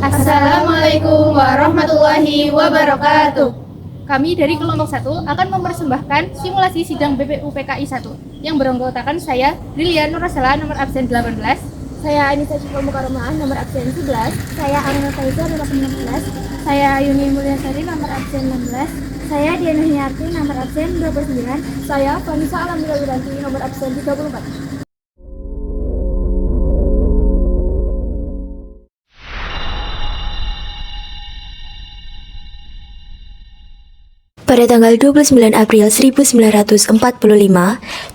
Assalamualaikum warahmatullahi wabarakatuh. Kami dari kelompok 1 akan mempersembahkan simulasi sidang BPUPKI 1 yang beranggotakan saya, Lilian Nurasela, nomor absen 18, saya Anissa Syukro Mukaromah, nomor absen 11, saya Amina Faiza, nomor absen 16, saya Yuni Mulyasari, nomor absen 16, saya Diana Hiniarti, nomor absen 29, saya Vanessa Alamila Wiranti, nomor absen 34. Pada tanggal 29 April 1945,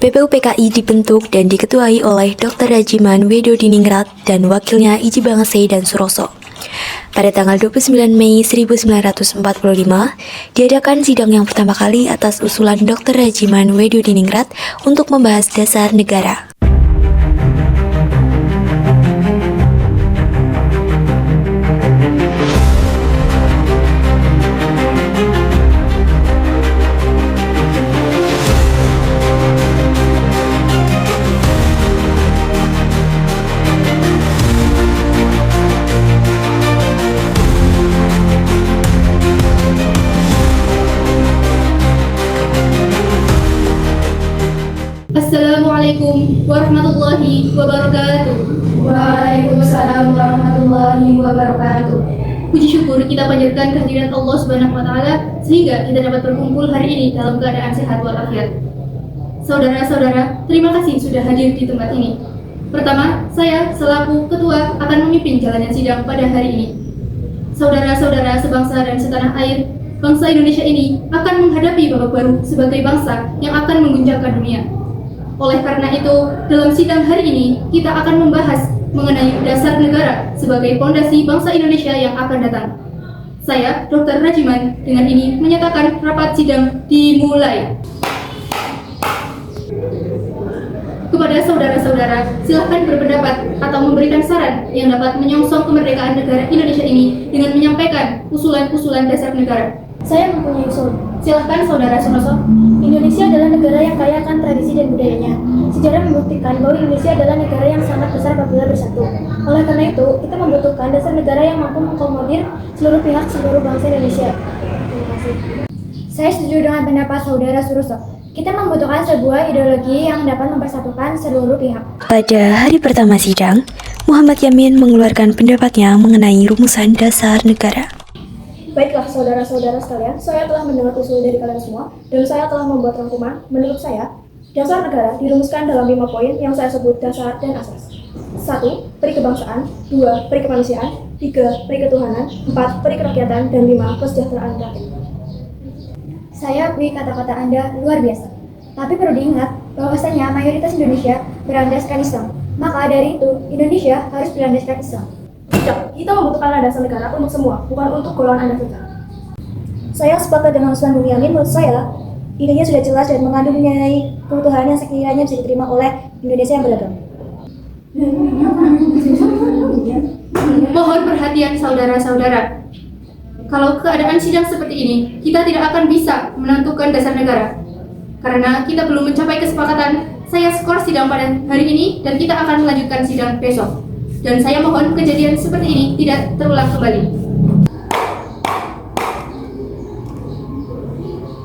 BPUPKI dibentuk dan diketuai oleh Dr. Rajiman Wedodiningrat dan wakilnya Iji Bangasei dan Suroso. Pada tanggal 29 Mei 1945, diadakan sidang yang pertama kali atas usulan Dr. Rajiman Wedodiningrat untuk membahas dasar negara. Assalamualaikum warahmatullahi wabarakatuh. Waalaikumsalam warahmatullahi wabarakatuh. Puji syukur kita panjatkan kehadiran Allah Subhanahu wa taala sehingga kita dapat berkumpul hari ini dalam keadaan sehat walafiat. Saudara-saudara, terima kasih sudah hadir di tempat ini. Pertama, saya selaku ketua akan memimpin jalannya sidang pada hari ini. Saudara-saudara sebangsa dan setanah air, bangsa Indonesia ini akan menghadapi babak baru sebagai bangsa yang akan mengguncangkan dunia. Oleh karena itu, dalam sidang hari ini, kita akan membahas mengenai dasar negara sebagai fondasi bangsa Indonesia yang akan datang. Saya, Dr. Rajiman, dengan ini menyatakan rapat sidang dimulai. Kepada saudara-saudara, silakan berpendapat atau memberikan saran yang dapat menyongsong kemerdekaan negara Indonesia ini dengan menyampaikan usulan-usulan dasar negara. Saya mempunyai usul. Silakan saudara Suroso. Indonesia adalah negara yang kaya akan tradisi dan budayanya. Sejarah membuktikan bahwa Indonesia adalah negara yang sangat besar apabila bersatu. Oleh karena itu, kita membutuhkan dasar negara yang mampu mengakomodir seluruh pihak seluruh bangsa Indonesia. Terima kasih. Saya setuju dengan pendapat saudara Suroso. Kita membutuhkan sebuah ideologi yang dapat mempersatukan seluruh pihak. Pada hari pertama sidang, Muhammad Yamin mengeluarkan pendapatnya mengenai rumusan dasar negara. Baiklah saudara-saudara sekalian, saya telah mendengar usul dari kalian semua dan saya telah membuat rangkuman. Menurut saya, dasar negara dirumuskan dalam 5 poin yang saya sebut dasar dan asas. 1. Peri kebangsaan, 2. Peri kemanusiaan, 3. Peri ketuhanan, 4. Peri kerakyatan, dan 5. Kesejahteraan rakyat. Saya akui kata-kata Anda luar biasa, tapi perlu diingat bahwasanya mayoritas Indonesia berlandaskan Islam. Maka dari itu, Indonesia harus berlandaskan Islam. Tidak, kita membutuhkan dasar negara untuk semua, bukan untuk golongan Anda saja. Saya sepakat dengan usulan Bung Yamin. Menurut saya, idenya sudah jelas dan mengandung mengenai kebutuhan yang sekiranya bisa diterima oleh Indonesia yang beragam. Mohon perhatian saudara-saudara. Kalau keadaan sidang seperti ini, kita tidak akan bisa menentukan dasar negara. Karena kita belum mencapai kesepakatan, saya skor sidang pada hari ini dan kita akan melanjutkan sidang besok. Dan saya mohon kejadian seperti ini tidak terulang kembali.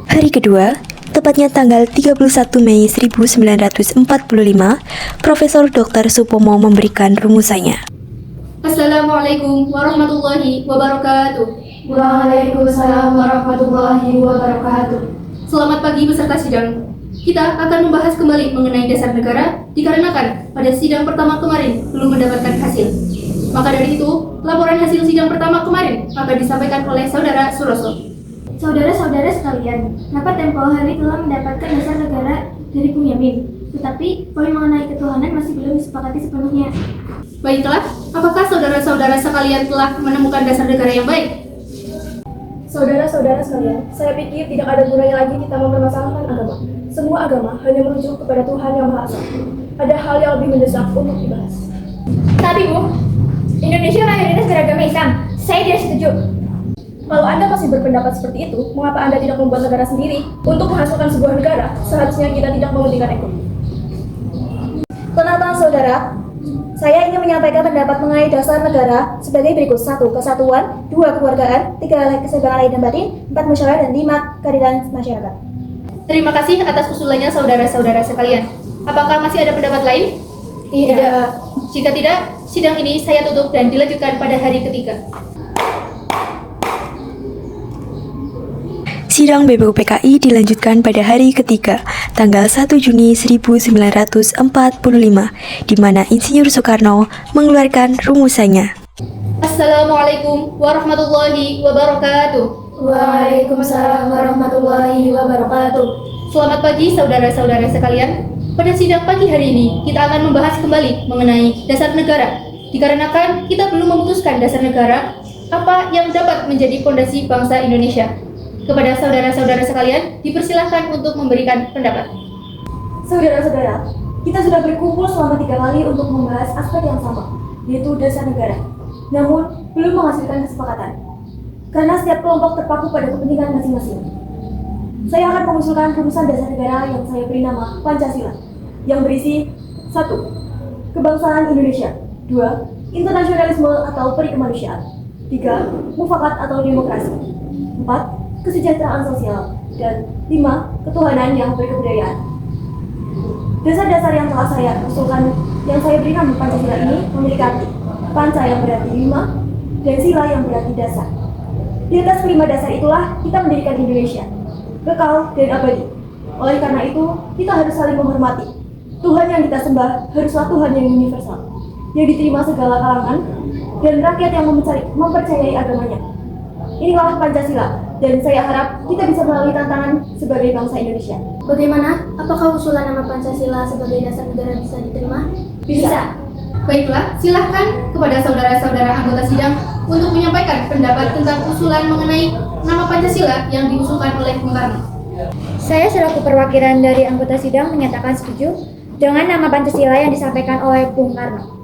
Hari kedua, tepatnya tanggal 31 Mei 1945, Profesor Dr. Supomo memberikan rumusannya. Assalamualaikum warahmatullahi wabarakatuh. Waalaikumsalam warahmatullahi wabarakatuh. Selamat pagi peserta sidang. Kita akan membahas kembali mengenai dasar negara dikarenakan pada sidang pertama kemarin belum mendapatkan hasil. Maka dari itu, laporan hasil sidang pertama kemarin akan disampaikan oleh saudara Suroso. Saudara-saudara sekalian, rapat tempo hari telah mendapatkan dasar negara dari Bung Yamin, tetapi poin mengenai ketuhanan masih belum disepakati sepenuhnya. Baiklah, apakah saudara-saudara sekalian telah menemukan dasar negara yang baik? Saudara-saudara sekalian, saya pikir tidak ada gunanya lagi kita mempermasalahkan agama. Semua agama hanya merujuk kepada Tuhan Yang Maha Esa. Ada hal yang lebih mendesak untuk dibahas. Tapi Bu, Indonesia mayoritas beragama Islam. Saya tidak setuju. Kalau Anda masih berpendapat seperti itu, mengapa Anda tidak membuat negara sendiri? Untuk menghasilkan sebuah negara, seharusnya kita tidak mementingkan ekonomi. Tenang, saudara. Saya ingin menyampaikan pendapat mengenai dasar negara sebagai berikut. 1. Kesatuan, 2. Kekeluargaan, 3. Keseimbangan lahir dan batin, 4. Musyawarah, dan 5. Keadilan masyarakat. Terima kasih atas usulannya saudara-saudara sekalian. Apakah masih ada pendapat lain? Tidak. Jika tidak, sidang ini saya tutup dan dilanjutkan pada hari ketiga. Sidang BPUPKI dilanjutkan pada hari ketiga, tanggal 1 Juni 1945, di mana Insinyur Soekarno mengeluarkan rumusannya. Assalamualaikum warahmatullahi wabarakatuh. Waalaikumsalam warahmatullahi wabarakatuh. Selamat pagi saudara-saudara sekalian. Pada sidang pagi hari ini, kita akan membahas kembali mengenai dasar negara. Dikarenakan kita belum memutuskan dasar negara, apa yang dapat menjadi fondasi bangsa Indonesia. Kepada saudara-saudara sekalian, dipersilahkan untuk memberikan pendapat. Saudara-saudara, kita sudah berkumpul selama 3 kali untuk membahas aspek yang sama, yaitu dasar negara. Namun, belum menghasilkan kesepakatan. Karena setiap kelompok terpaku pada kepentingan masing-masing. Saya akan mengusulkan rumusan dasar negara yang saya beri nama Pancasila, yang berisi 1. Kebangsaan Indonesia, 2. Internasionalisme atau perikemanusiaan, 3. Mufakat atau demokrasi, 4. Kesejahteraan sosial, dan 5. Ketuhanan yang berkebudayaan. Dasar-dasar yang telah saya usulkan, yang saya beri nama Pancasila ini memiliki arti Panca yang berarti 5, dan Sila yang berarti dasar. Di atas kelima dasar itulah kita mendirikan Indonesia, kekal dan abadi. Oleh karena itu, kita harus saling menghormati. Tuhan yang kita sembah haruslah Tuhan yang universal, yang diterima segala kalangan, dan rakyat yang mempercayai agamanya. Inilah Pancasila, dan saya harap kita bisa melalui tantangan sebagai bangsa Indonesia. Bagaimana? Apakah usulan nama Pancasila sebagai dasar negara bisa diterima? Bisa. Baiklah, silahkan kepada saudara-saudara anggota sidang untuk menyampaikan pendapat tentang usulan mengenai nama Pancasila yang diusulkan oleh Bung Karno. Saya selaku perwakilan dari anggota sidang menyatakan setuju dengan nama Pancasila yang disampaikan oleh Bung Karno.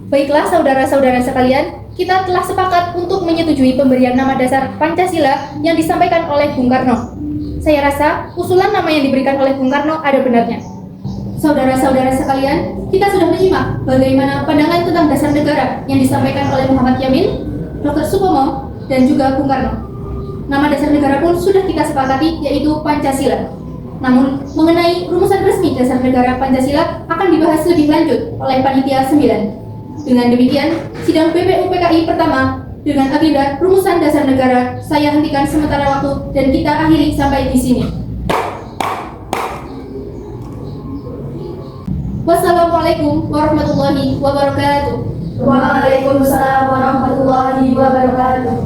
Baiklah saudara-saudara sekalian, kita telah sepakat untuk menyetujui pemberian nama dasar Pancasila yang disampaikan oleh Bung Karno. Saya rasa usulan nama yang diberikan oleh Bung Karno ada benarnya. Saudara-saudara sekalian, kita sudah menyimak bagaimana pandangan tentang dasar negara yang disampaikan oleh Muhammad Yamin, Dr. Supomo, dan juga Bung Karno. Nama dasar negara pun sudah kita sepakati, yaitu Pancasila. Namun, mengenai rumusan resmi dasar negara Pancasila akan dibahas lebih lanjut oleh Panitia 9. Dengan demikian, sidang BPUPKI pertama dengan agenda rumusan dasar negara saya hentikan sementara waktu dan kita akhiri sampai di sini. Wassalamualaikum warahmatullahi wabarakatuh. Waalaikumsalam warahmatullahi wabarakatuh.